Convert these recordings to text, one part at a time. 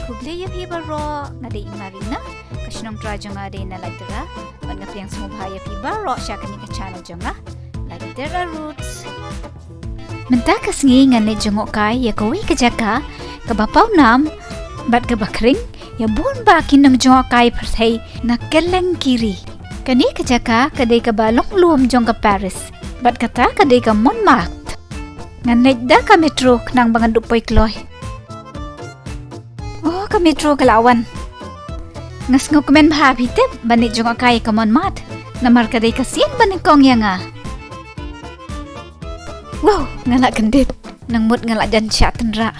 Kublaya pibaro ngade imarina kashnong trajanga de na laitera banga piang smubhaya pibaro syakani ka channel jonga laitera roots menta kasngi ngane jngohkai ya kowi ka jaka ka bapau nam bat ka khring ya bun ba kinang jngokkai pyrthei na kylleng kiri kani ka jaka kadei ka balong luom jong ka Paris bat kata kadei ka Montmartre ngane da ka metro knang bangan dupoy kloy. Oh, ka metro kalawan. Ngas ngukumen bahapitip, banit jngohkai ka Montmartre. Namar kadei kasian banit kong yang nga. Wow, ngalak kendit. Nang mut ngalak jan syak tenra.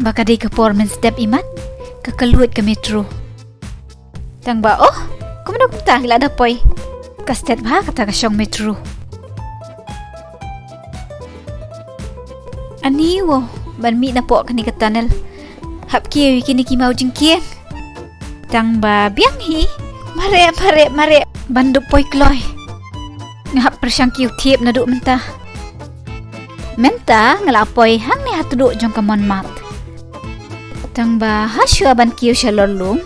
Baka dei ka pormen step iman, kakaluit ka metro. Tang ba, oh, kumano kumta hila dapoy. Kastet ba kata ka siyang metro. Aniwo, banmi na po kani ka tunnel. Hap kiwi kini ki mau jingkieng. Tang ba biang hi. Mare. Banduk poi kloy. Ngahap persyang kiw tiap na duk mentah. Menta ngelapoy hang ni hatu duk jong ka Montmartre. Tang ba hasya ban kiw sya lorlung.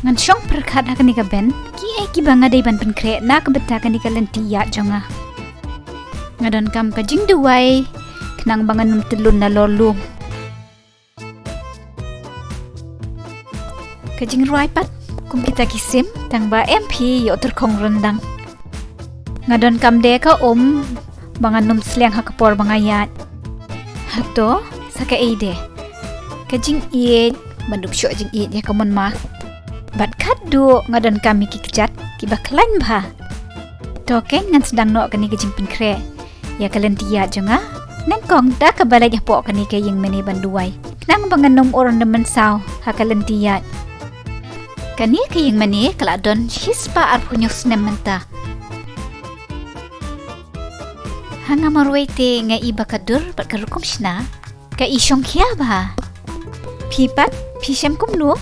Ngan syong perkat hakani ka ben. Ki banga day ban penkre na kebetakan di ka lentiya jonga. Ngadon kam ka jingduwai. Kenang bangan num telun na lorlung. Kajing ruai pat kum kita kisim tang ba MP yo terkong rendang ngadon kam de ka bangan num sleng hakapor bangayat hato saka ide kajing ied banduk syok jing ied ya kamon ma bat kadu ngadon kami ki kejat ki baklan ba to ken ngan sedang no kani kajing penkre ya kalentia jonga nengkong da ka balai ya po kani kayeng meni banduai nang bangan num ornament saw hakalentia kani kayeng mani kaladon hispa arpunyok snem menta. Hanga marwete nga iba kadur bat karukum shna ka isyong kya ba? Pipat pisem kumno?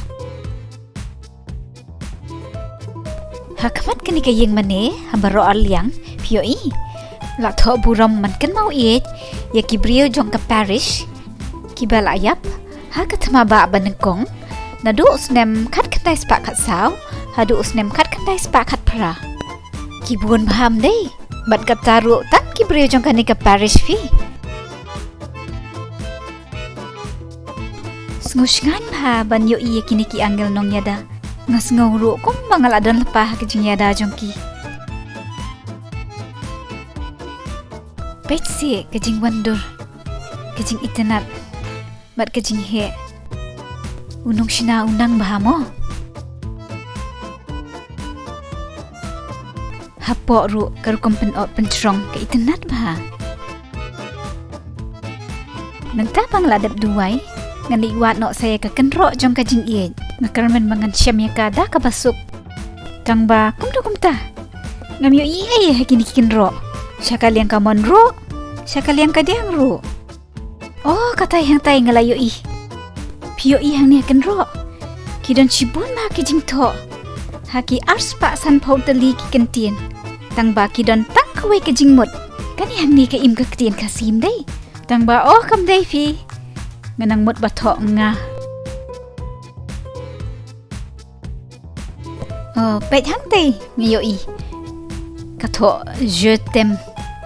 Hakamat kani kayeng mani hambaro alyang piyoi. Latho buram man kan mau iet ya ki briew jong ka Paris ki balayap hakatma ba banengkong nadu usnem kat kantai spak kat saw hadu usnem kat kantai spak kat pra kibun baham dei bat kataru tak kibreu jong kani ka Paris fi sngushgan ba ban yo iya kini ki angel nong yada ngas ngawru kum mangal adon lepah ke jing yada jong ki petsi ke jing wandur ke jing itenat bat ke jing he unong sina unang bahamo hapo ru karukom penot pencrong ke itenat bah nanta pangladap duwai ngani wat no saya ka kenro jong ka jingieid ngakarmen mangan syam ya kada ka basuk kang ba kumta ngamyo i kini kenro syakaliang ka monro syakaliang ka diang ru oh katay hang tay ngalayo i Pio ihang ni akan ro. Kidon cibun ma ki jing to. Haki ars pak san pau teli ki kentien. Tang ba kidon tang kawai ke jing mut. Kan ihang ni ke im ke ketien kasim day. Tang ba oh kam day fi. Nganang mut batok nga. Oh pet hang day ngayo i. Kato je t'aime.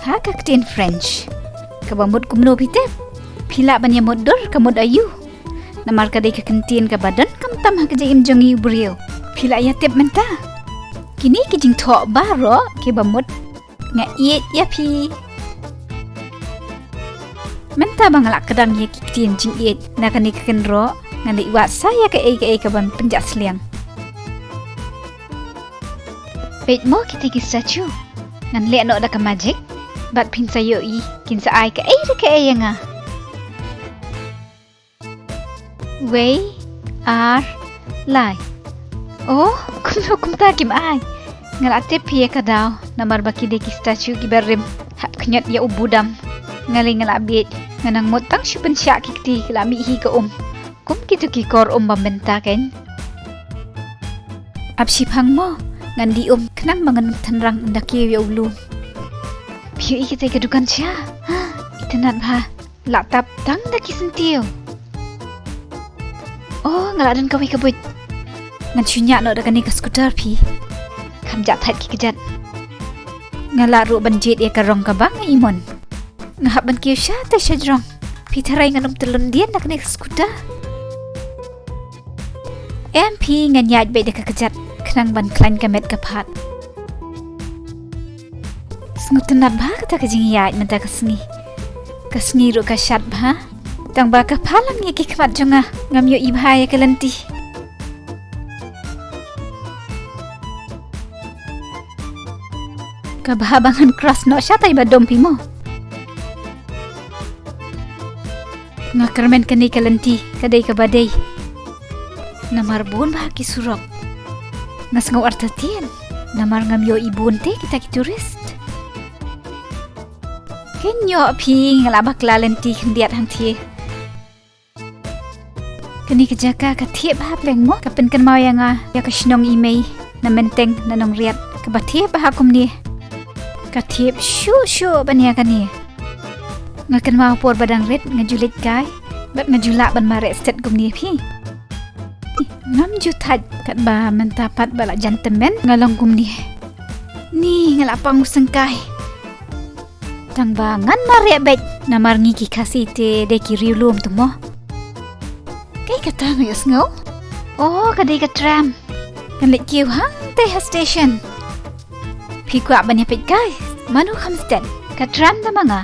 Ha ka ketien French. Kabamut kumno pitep. Pila banya modur kamut ayu. Namar kadai ka kentin ka badan kam tam ha kajaim jongi briew pila ya tip menta kini kijing tho baro ke bamut nga iet ya pi menta bangalak kadang ye kitin jing iet na kani ka kenro ngani wat saya ka ka ban penjat sliang pet mo kiti ki statue ngan le no da ka magic bat pin sayo i kin sa ai ka nga Way are lie. Oh, kumta kim ay. Ngalate piye ka daw namar baki de ki statue ki berrim hap knyat ya ubudam. Ngali ngalabit nganang motang syupen syak kikti lami hi ka Kum kitu ki kor bambenta ken. Ap shaphang mo ngandi kenang mangan tanrang ndaki ya ulu. Piye kita ke dukan sia. Ha, itenat ba. Latap tang daki sentio. Oh, ngalak dan kawi kabut. Ngan sunyak nak dah kani ke skuter pi. Kham jat that ki kejat. Ngalak ru banjit ya karong kabang imon. Ngahap ban kiu sya ta syajrong. Pi tarai nganum telun dian dah kani ke skuter. MP ngan yat be dah kejat. Kenang ban klan kamet kapat. Sengutan nak bah kata ke jingieid mentah ke sengi. Ke sengi ru ka syat bah. Tang ba ka palang ye ki kamat jonga ngam yo ibha ya ke lenti. Ka bahabangan keras no syatai badom pimo. Ngakarmen kani ke lenti kadai ke badai. Namar bun bah ki surok. Ngas ngau artatian. Namar ngam yo ibun te kita ki turist. Kenyo pi ngalabak la lenti kendiat hang tie. Kani ke jaka ka tiep hap leng mo kapen kan mau yang ya ka shnong imei na menteng na nong riat ka batiep ha kum ni. Ka tiep shu bania kani. Ngakan mau por badang red ngajulit kai bat ngajulak ban mare set kum ni pi. Ngam jutat kat ba mentapat balak jantemen ngalong kum ni. Ni ngalapang usengkai. Tang ba ngan mare bet namar ngiki kasi te de ki riulum tu mo. Kay kata ngayos ngaw? Oh, kadai ka tram. Kan leit kiu hang teh station. Pi kwa ban yapit kay. Manu Hamstead. Ka tram na mga.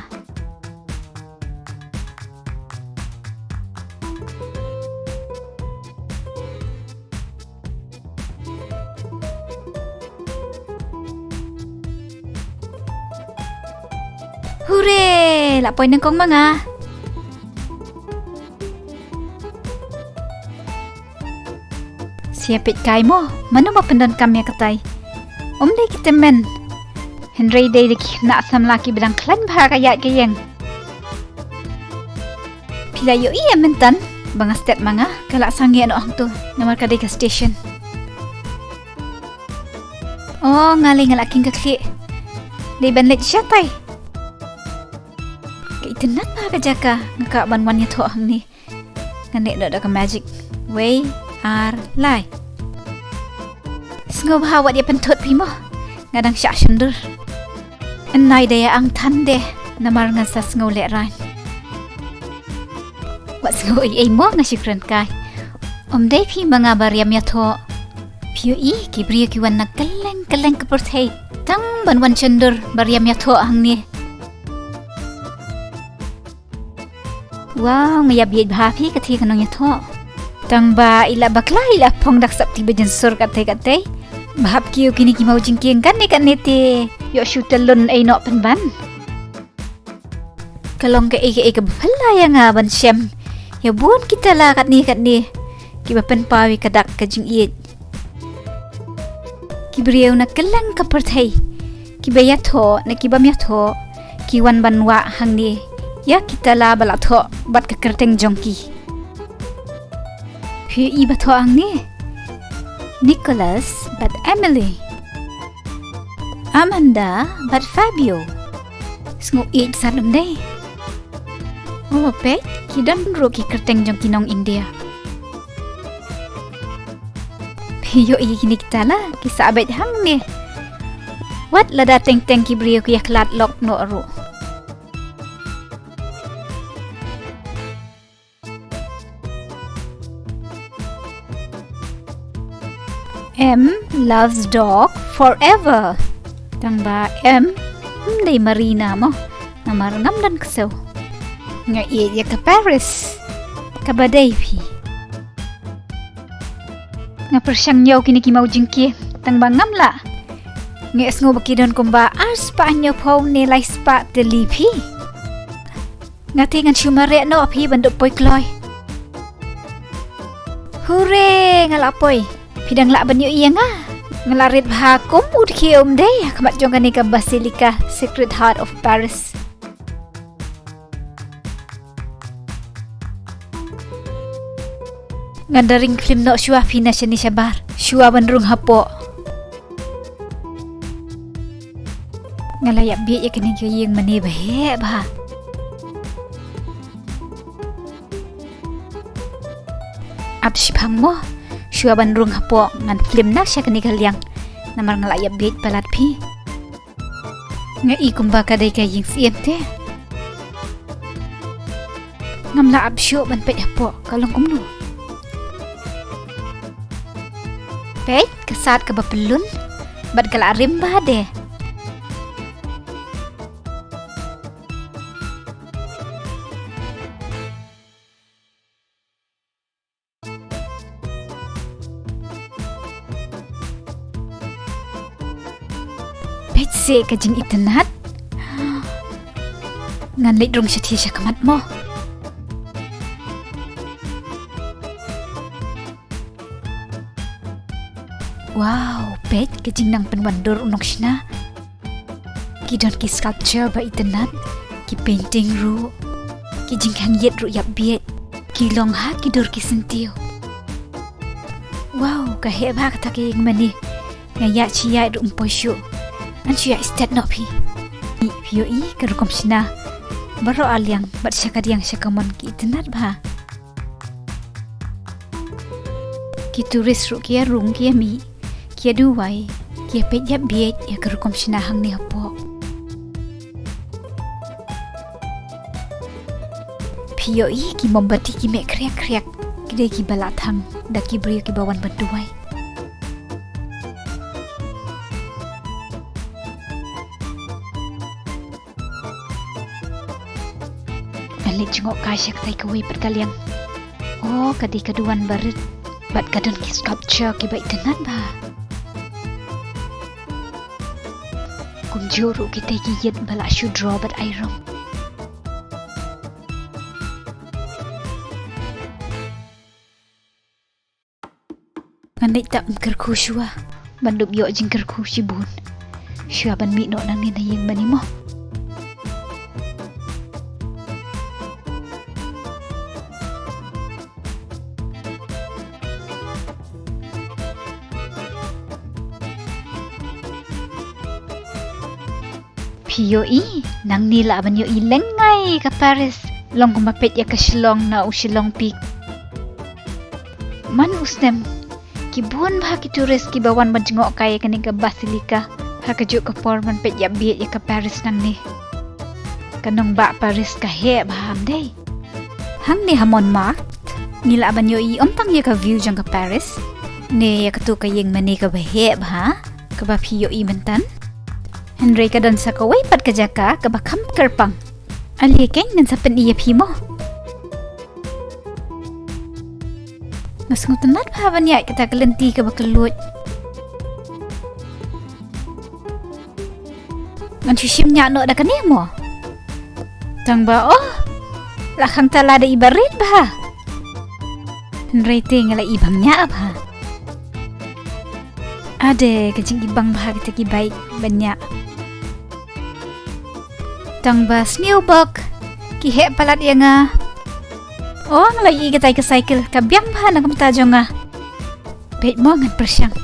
Hooray! Lapoy ng kong mga. Siapit kay mo, mano mapendan kami katay. Day kita men. Henry day dik na sam laki bedang klan bah kayat kayeng. Pila yo iya mentan, banga step manga kalak sangi ano ang tu, namar kadai ka station. Oh, ngalay ngalaking kakli. Day ban leit syatay. Kaitenat bah ka jaka, ngaka ban wan yato hang ni. Nganek da ka magic. Way ar lai. Sengob hawat dia pentut pimo. Ngadang syak syendur. Enai daya ang tan deh. Namar ngan sa sengob lek ran. Wat sengob ay mo ngasyukran kai. Day pi mga bariam yato. Piyo ki briew ki wan na kylleng ke pyrthei. Tang ban wan syendur bariam yato hang ni. Wow, ngayabiyad bahapi kati kanong yato. Tang ba ila bakla ila pong dak sap tiba jensur katay. Bahap kiyo kini ki mau jingkieng kan ni te. Yo shutelun ay no penban. Kalong ka ika bapala yang ban syem. Ya buon kita lah kat ni. Ki bapen pawi kadak ka jingieid. Ki briew na kylleng ka pyrthei. Ki bayat ho na ki bamyat ho. Ki wan banwa hang ni. Ya kita lah balak ho bat ka kerteng jongki. Phi iba to ang ni. Nicholas but Emily. Amanda but Fabio. Sngo eat sadum day. Oh pe, kidan roki kerteng jong kinong India. Piyo kini kita lah kisah abad hang ni. Wat lada teng ki briew ki yaklat lok no ru. M loves dog forever. Tang ba M day Marina mo. Namar ngam dan kesew. Nga iya ke Paris. Kabadai pi. Nga persyang nyaw kini ki mau jingki. Tang ba ngam la. Nga esngo bakidon kumba ars pa anyo po nilay spa teli pi. Nga tingan syumare no pi banduk poy kloy. Hooray ngalapoy. Pidang lak banyo iya nga. Ngelarit bahakum udki day. Kamat jong kani ka Basilica Sacred Heart of Paris. Ngadaring film no syua pina siya ni syabar. Syua bandrung hapo. Ngalayak biyak ya kani kaya yang mani bahe bah. Ab shaphang mo. Shua ban rung hapo ngan film nak sya kani kylleng. Namar ngalak ya bet balat pi. Nga I kumba kadei ka ying siem te. Ngamla ab syo ban pet hapo kalong kumnu. Pet kesat ke bapelun. Bat galak rimba de. Pet se ka jing itenat. Ngan leit rung syati syakamat mo. Wow, pet ke jing nang penwandur unok shna. Ki don ki sculpture ba itenat. Ki painting ru. Ki jing hang yet ru yap biet. Ki long ha ki dor ki sentiu. Wow, ka heba kata ki ngmani. Ngaya chia ru umposyo. An chia istat no pi. Pio I ke rukom shna. Baro alyang bat syakad yang syakamon ki itenat ba. Ki turis ru kia rung kia mi. Kia duwai, kia pet yap biet ya kerukom sinahang ni hapo. Pio I ki mombati ki mek kriak-kriak. Kide ki balathang, da ki briew ki bawan berduai. Leit jngohkai syak tai kawai perkalian. Oh, kadi kaduan barit. Bat kadon ki sculpture ki baik tenat ba. Kunjuru kita gigit balak syudro bat airong. Ngan leit tak mkerku syua. Banduk yok jingkerku sibun. Syua ban mi no nang ni na yeng bani mo. Pio I nang nila ban yo I lengai ka Paris. Long kumapet ya ka Shillong na u Shillong Peak. Man usnem ki buon bah ki turis ki bawan ban jngohkai kani ka Basilika. Ha ka juk ka por man pet ya biet ya ka Paris nang ni. Kanong ba Paris ka he baham dei. Hang ni hamon markt. Nila ban yo I omtang ya ka view jang ka Paris. Ne ya ka tu ka yeng mani ka bahe bah. Ka ba Pio I mentan. Henry ka dan sa kawai pat ka jaka ka ba kham kyrpang. Ali Kane nan sa pen iya pi mo. Mas ngutanat pa ban ya kita kelenti ka ba kelut. Ngan syim nya no da kani mo. Tang ba oh. Lakhang tala da ibarit ba. Henry te ngala ibang nya ba. Ade ka jing ibang ba kita ki baik banyak. Tang ba snowbug ki he palat ya nga. Oh ngalai I gatai ka cycle ka biang ba na kamta jonga. Pet mo ngan persyang.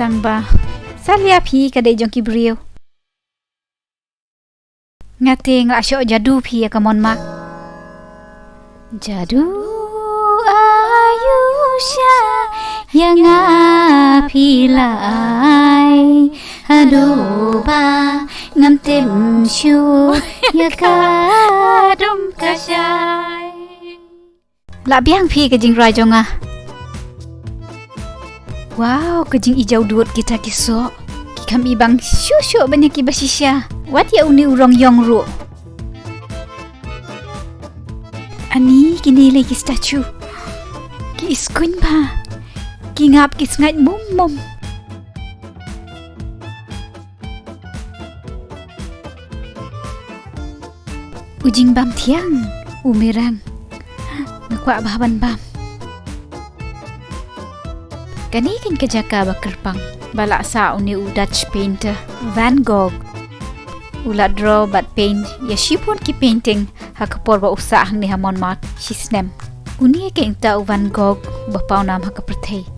Tang ba salya pi ka dei jong ki briew. Ngate nga asyo jadu pi ya kamon mak. Jadu ayusha yang apilai adoba ngam tem shu ya kadum kasyai. La biang pi ke jing rai jonga. Wow, ke jing ijau duot kita kisok. Ki kami bang syu banyak ki basisya. Wat ya uni urong yong ru. Ani kini lagi statue. Ki iskuin ba. Ki ngap ki sngat mum. Ujing bam tiang, umirang, ngakwa bahaban bam. Kani kan ke jaka ba kyrpang, balak sa uni u Dutch painter Van Gogh. Ula draw bat paint, ya shipon ki painting, hakapor ba usa hang ni hamon mak, shisnem. Uni ke ingta u Van Gogh, bapaw nam pyrthei.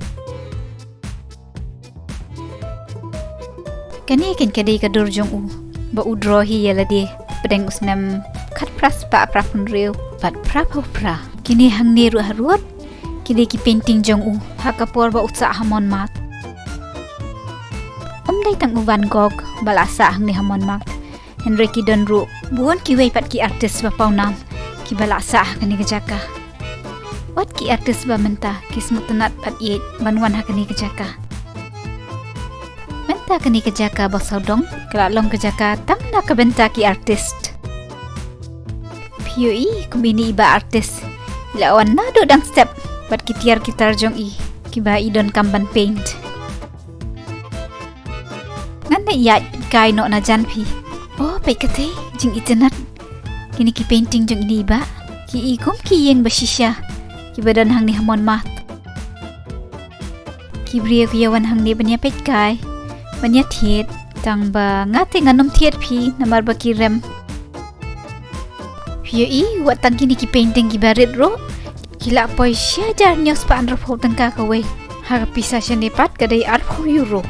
Kani kan kadei kadur jong u, ba u draw hi yala di, pedeng usnem kat pras pa prapun riu bat pra. Kini hang ni ru haruat Kini ki painting jong hakapor ba utsa hamon mat. Day tang Van Gogh balasa hang ni hamon mak. Henry ki don ru buon ki wei pat ki artis ba paunam ki balasa kani ke jaka. Wat ki artis ba menta ki smutenat pat yet banwan hakani ke jaka. Menta kani ke jaka ba saudong kala long ke jaka tang na ka benta ki artist. Pioi kumbini iba artis. Lawan na do dang step pat ki tiar ki tarjong ki ba idon kamban paint. Nanda iya kai no na jan pi. Oh, pai kate jing itenat. Kini ki painting jong ini ba. Ki ikum ki yeng basisya. Ki badan hang ni hamon mat. Ki briew ki yawan hang ni banya pet kai. Banya thiet tang ba ngate nganom thiet pi namar ba ki rem. Pio wat tang kini ki painting ki barit ro. Kila poi sya jar nyos pa andro phau tang ka kawe. Har pisa sya nepat kadai arpo euro.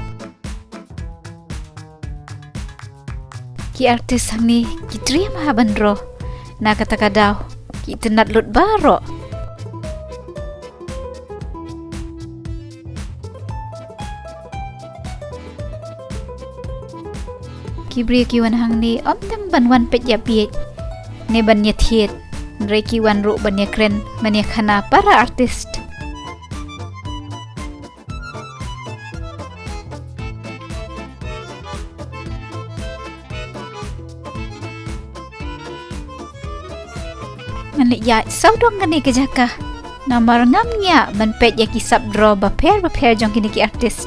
Ki artis hang ni ki triam haban ro na kata kadaw ki tenat lut baro ki bri ki wan hang ni om tang banwan pet ya piet ne ban ya thiet re ki wan ru ban ya kren ban ya khana para artist. Ngan ya saudong kani ke jaka namar ngamnya ban pet ya kisap draw ba pair jong kini ki artist.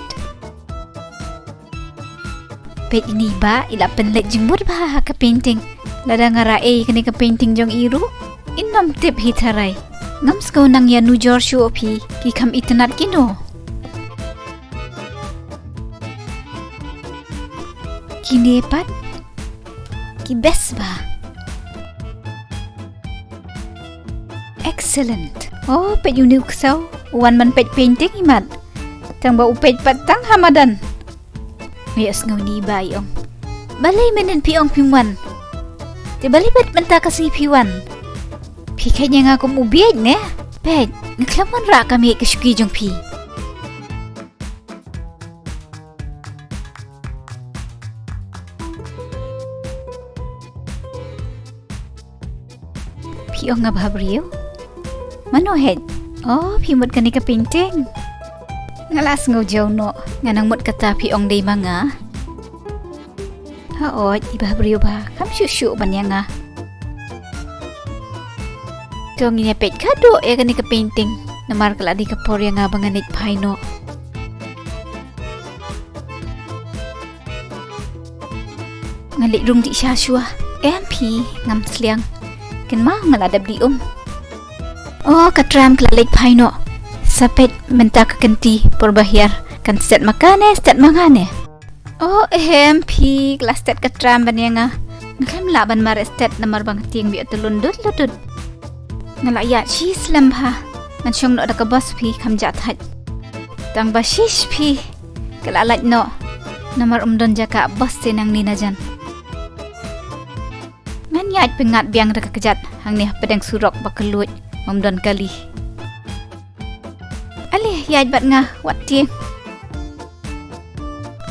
Pet ini ba ila penlet jembut ba ka painting lada ngarai kani ka painting jong iru innom tip hitarai ngam sko nang ya nu jor shu opi ki kham itnat kino kini pat ki best ba. Excellent. Oh, pet unik saw. Wan man pet painting imat. Tang ba upet patang hamadan. Yes ngaw ni ba yong. Balay menen piong piwan. Te balay bet menta kasi piwan. Pikay niya nga kumubiyad ne. Pet, naglaman ra kami kasuki jong pi. Piong nga ba briew? Manohed. Oh, pimot kani ka painting. Ngalas ngaw jaw no. Nga nang mot kata piong day mga. Haot, iba briew ba? Kam syusyu ba niya nga? Tong inapet kado ya kani ka painting. Namar kala di ka porya nga banganit pay no. Ngalit rung di siya syua. MP ngam sliang. Ken mau ngaladab di Oh, katram klalek paino. Sapet menta ka kenti porbahyar kan stet makane stet mangane. Oh, MP kelas stet katram banya nga. Ngam laban mar stet namar bang ting bi atulundut lutut. Ngalaya chi slam ha. Mansyong no da ka bos pi kam jat hat. Tang bashish pi kalalat no. Namar umdon jaka bos sinang nina jan. Ngan yat pengat biang da kejat hang ni pedang surok bakelut. Mamdon kali. Alih yaj bat nga wat tieng.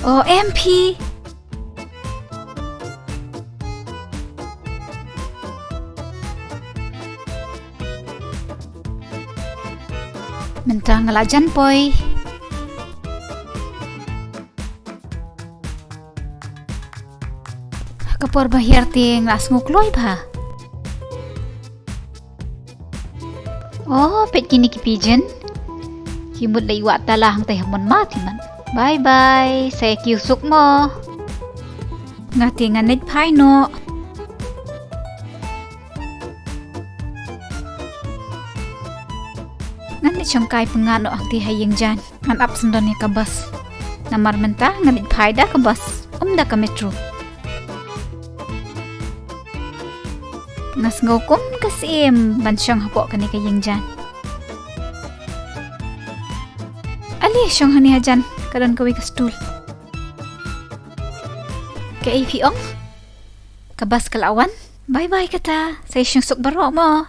Oh MP. Mentang ngalajan poi. Kapor bahir tieng las ngukloy ba. Oh, pet kini ki pigeon. Kimut lay wa talang tay hamon mati man. Bye bye. Saya kiusuk mo. Ngati nganit pay no. Nganit jnggohkai pengano ang tihayeng jan. Ngan up sendon ya kabas. Namar menta nganit pay da kabas. Da ka metro. Ngas ngokum kasim bansyang hapo kani kayeng jan. Ali syang hani hajan karon kawi ka stool. Kay piong kabas kalawan. Bye bye kata. Say syang sok baro mo.